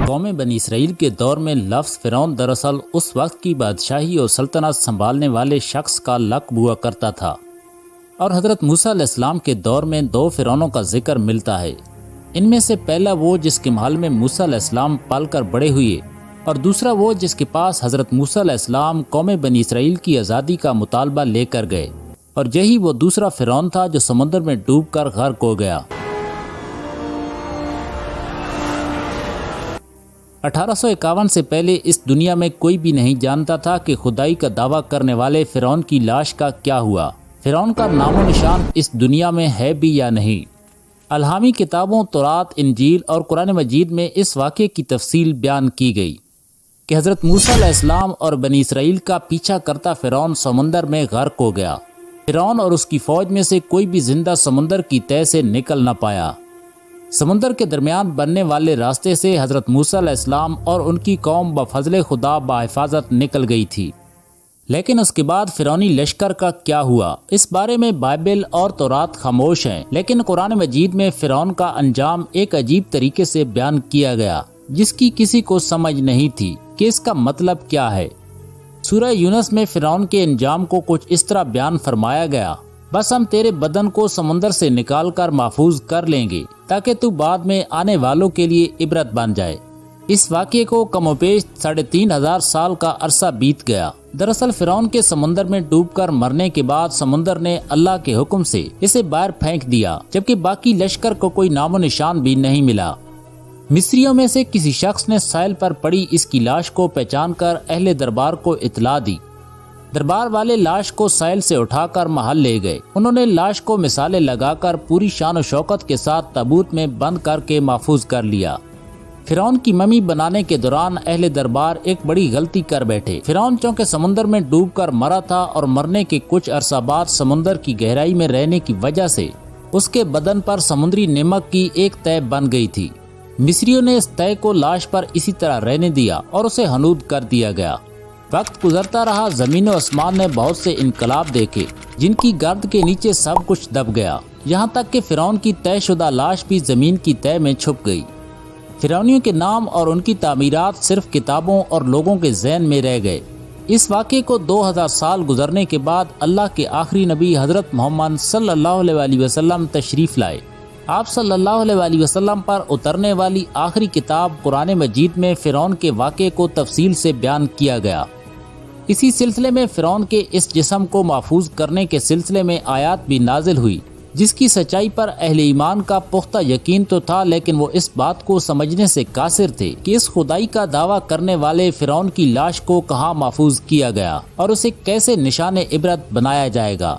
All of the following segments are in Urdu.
قوم بنی اسرائیل کے دور میں لفظ فرعون دراصل اس وقت کی بادشاہی اور سلطنت سنبھالنے والے شخص کا لقب ہوا کرتا تھا، اور حضرت موسیٰ علیہ السلام کے دور میں 2 فرعونوں کا ذکر ملتا ہے۔ ان میں سے پہلا وہ جس کے محل میں موسیٰ علیہ السلام پل کر بڑے ہوئے، اور دوسرا وہ جس کے پاس حضرت موسیٰ علیہ السلام قوم بنی اسرائیل کی آزادی کا مطالبہ لے کر گئے، اور یہی وہ دوسرا فرعون تھا جو سمندر میں ڈوب کر غرق ہو گیا۔ 1851 سے پہلے اس دنیا میں کوئی بھی نہیں جانتا تھا کہ خدائی کا دعویٰ کرنے والے فرعون کی لاش کا کیا ہوا۔ فرعون کا نام و نشان اس دنیا میں ہے بھی یا نہیں۔ الہامی کتابوں تورات، انجیل اور قرآن مجید میں اس واقعے کی تفصیل بیان کی گئی کہ حضرت موسیٰ علیہ السلام اور بنی اسرائیل کا پیچھا کرتا فرعون سمندر میں غرق ہو گیا۔ فرعون اور اس کی فوج میں سے کوئی بھی زندہ سمندر کی تہہ سے نکل نہ پایا۔ سمندر کے درمیان بننے والے راستے سے حضرت موسیٰ علیہ السلام اور ان کی قوم بفضل خدا بحفاظت نکل گئی تھی۔ لیکن اس کے بعد فرعونی لشکر کا کیا ہوا، اس بارے میں بائبل اور تورات خاموش ہیں، لیکن قرآن مجید میں فرعون کا انجام ایک عجیب طریقے سے بیان کیا گیا جس کی کسی کو سمجھ نہیں تھی کہ اس کا مطلب کیا ہے۔ سورہ یونس میں فرعون کے انجام کو کچھ اس طرح بیان فرمایا گیا: بس ہم تیرے بدن کو سمندر سے نکال کر محفوظ کر لیں گے تاکہ تو بعد میں آنے والوں کے لیے عبرت بن جائے۔ اس واقعے کو کم و بیش 3500 سال کا عرصہ بیت گیا۔ دراصل فرعون کے سمندر میں ڈوب کر مرنے کے بعد سمندر نے اللہ کے حکم سے اسے باہر پھینک دیا، جبکہ باقی لشکر کو کوئی نام و نشان بھی نہیں ملا۔ مصریوں میں سے کسی شخص نے ساحل پر پڑی اس کی لاش کو پہچان کر اہل دربار کو اطلاع دی۔ دربار والے لاش کو ساحل سے اٹھا کر محل لے گئے۔ انہوں نے لاش کو مثالیں لگا کر پوری شان و شوکت کے ساتھ تابوت میں بند کر کے محفوظ کر لیا۔ فرعون کی ممی بنانے کے دوران اہل دربار ایک بڑی غلطی کر بیٹھے۔ فرعون چونکہ سمندر میں ڈوب کر مرا تھا اور مرنے کے کچھ عرصہ بعد سمندر کی گہرائی میں رہنے کی وجہ سے اس کے بدن پر سمندری نمک کی ایک تہہ بن گئی تھی۔ مصریوں نے اس تہہ کو لاش پر اسی طرح رہنے دیا اور اسے ہنود کر دیا گیا۔ وقت گزرتا رہا، زمین و آسمان نے بہت سے انقلاب دیکھے جن کی گرد کے نیچے سب کچھ دب گیا، یہاں تک کہ فرعون کی طے شدہ لاش بھی زمین کی تہہ میں چھپ گئی۔ فرعونیوں کے نام اور ان کی تعمیرات صرف کتابوں اور لوگوں کے ذہن میں رہ گئے۔ اس واقعے کو 2000 سال گزرنے کے بعد اللہ کے آخری نبی حضرت محمد صلی اللہ علیہ وسلم تشریف لائے۔ آپ صلی اللہ علیہ وسلم پر اترنے والی آخری کتاب قرآن مجید میں فرعون کے واقعے کو تفصیل سے بیان کیا گیا۔ اسی سلسلے میں فرعون کے اس جسم کو محفوظ کرنے کے سلسلے میں آیات بھی نازل ہوئی جس کی سچائی پر اہل ایمان کا پختہ یقین تو تھا، لیکن وہ اس بات کو سمجھنے سے قاصر تھے کہ اس خدائی کا دعویٰ کرنے والے فرعون کی لاش کو کہاں محفوظ کیا گیا اور اسے کیسے نشان عبرت بنایا جائے گا۔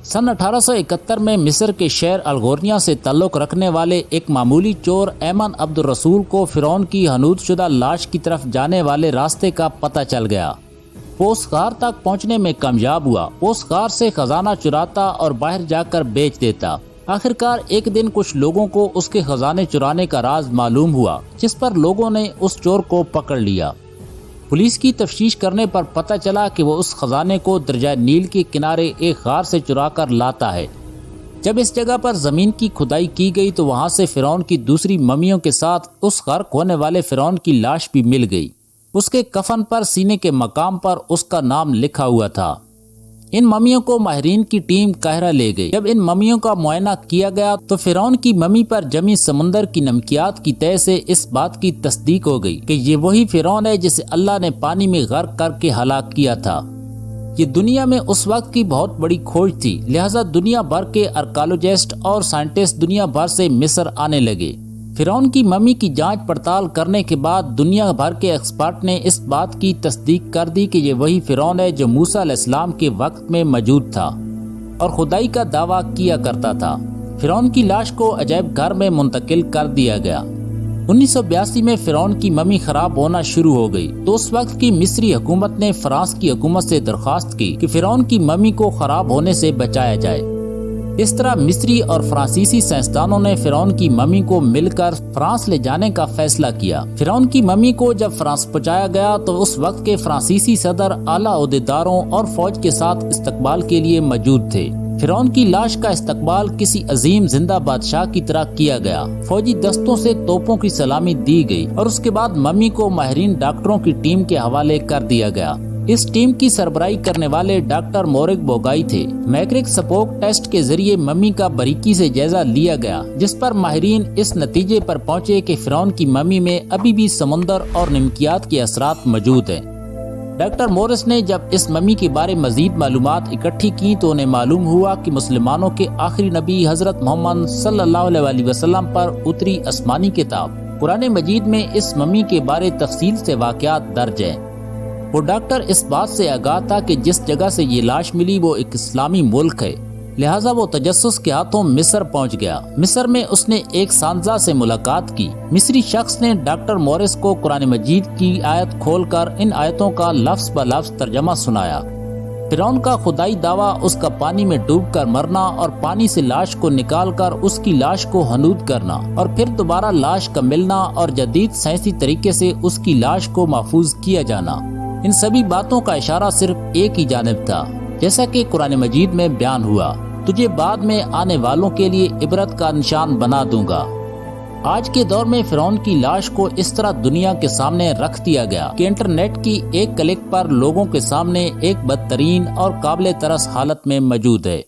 سن 1871 میں مصر کے شہر الغورنیا سے تعلق رکھنے والے ایک معمولی چور ایمن عبد الرسول کو فرعون کی ہنود شدہ لاش کی طرف جانے والے راستے کا پتہ چل گیا۔ وہ اس غار تک پہنچنے میں کامیاب ہوا۔ وہ اس غار سے خزانہ چراتا اور باہر جا کر بیچ دیتا۔ آخرکار ایک دن کچھ لوگوں کو اس کے خزانے چرانے کا راز معلوم ہوا، جس پر لوگوں نے اس چور کو پکڑ لیا۔ پولیس کی تفتیش کرنے پر پتہ چلا کہ وہ اس خزانے کو دریائے نیل کے کنارے ایک غار سے چرا کر لاتا ہے۔ جب اس جگہ پر زمین کی کھدائی کی گئی تو وہاں سے فرعون کی دوسری ممیوں کے ساتھ اس غرق ہونے والے فرعون کی لاش بھی مل گئی۔ اس کے کفن پر سینے کے مقام پر اس کا نام لکھا ہوا تھا۔ ان ممیوں کو ماہرین کی ٹیم قاہرہ لے گئی۔ جب ان ممیوں کا معائنہ کیا گیا تو فرعون کی ممی پر جمی سمندر کی نمکیات کی تہہ سے اس بات کی تصدیق ہو گئی کہ یہ وہی فرعون ہے جسے اللہ نے پانی میں غرق کر کے ہلاک کیا تھا۔ یہ دنیا میں اس وقت کی بہت بڑی کھوج تھی، لہٰذا دنیا بھر کے آرکیالوجسٹ اور سائنٹسٹ دنیا بھر سے مصر آنے لگے۔ فرعون کی ممی کی جانچ پڑتال کرنے کے بعد دنیا بھر کے ایکسپرٹ نے اس بات کی تصدیق کر دی کہ یہ وہی فرعون ہے جو موسیٰ علیہ السلام کے وقت میں موجود تھا اور خدائی کا دعویٰ کیا کرتا تھا۔ فرعون کی لاش کو عجائب گھر میں منتقل کر دیا گیا۔ 1982 میں فرعون کی ممی خراب ہونا شروع ہو گئی تو اس وقت کی مصری حکومت نے فرانس کی حکومت سے درخواست کی کہ فرعون کی ممی کو خراب ہونے سے بچایا جائے۔ اس طرح مصری اور فرانسیسی سائنسدانوں نے فرعون کی ممی کو مل کر فرانس لے جانے کا فیصلہ کیا۔ فرعون کی ممی کو جب فرانس پہنچایا گیا تو اس وقت کے فرانسیسی صدر اعلیٰ عہدیداروں اور فوج کے ساتھ استقبال کے لیے موجود تھے۔ فرعون کی لاش کا استقبال کسی عظیم زندہ بادشاہ کی طرح کیا گیا۔ فوجی دستوں سے توپوں کی سلامی دی گئی اور اس کے بعد ممی کو ماہرین ڈاکٹروں کی ٹیم کے حوالے کر دیا گیا۔ اس ٹیم کی سربراہی کرنے والے ڈاکٹر مورگ بوگائی تھے۔ میکرک سپوک ٹیسٹ کے ذریعے ممی کا باریکی سے جائزہ لیا گیا، جس پر ماہرین اس نتیجے پر پہنچے کہ فرعون کی ممی میں ابھی بھی سمندر اور نمکیات کے اثرات موجود ہیں۔ ڈاکٹر مورس نے جب اس ممی کے بارے مزید معلومات اکٹھی کی تو انہیں معلوم ہوا کہ مسلمانوں کے آخری نبی حضرت محمد صلی اللہ علیہ وسلم پر اتری آسمانی کتاب قرآن مجید میں اس ممی کے بارے تفصیل سے واقعات درج ہیں۔ وہ ڈاکٹر اس بات سے آگاہ تھا کہ جس جگہ سے یہ لاش ملی وہ ایک اسلامی ملک ہے، لہٰذا وہ تجسس کے ہاتھوں مصر پہنچ گیا۔ مصر میں اس نے ایک سانزہ سے ملاقات کی۔ مصری شخص نے ڈاکٹر مورس کو قرآن مجید کی آیت کھول کر ان آیتوں کا لفظ بہ لفظ ترجمہ سنایا۔ فرعون کا خدائی دعویٰ، اس کا پانی میں ڈوب کر مرنا اور پانی سے لاش کو نکال کر اس کی لاش کو حنود کرنا اور پھر دوبارہ لاش کا ملنا اور جدید سائنسی طریقے سے اس کی لاش کو محفوظ کیا جانا، ان سبھی باتوں کا اشارہ صرف ایک ہی جانب تھا، جیسا کہ قرآن مجید میں بیان ہوا، تجھے بعد میں آنے والوں کے لیے عبرت کا نشان بنا دوں گا۔ آج کے دور میں فرعون کی لاش کو اس طرح دنیا کے سامنے رکھ دیا گیا کہ انٹرنیٹ کی ایک کلک پر لوگوں کے سامنے ایک بدترین اور قابل ترس حالت میں موجود ہے۔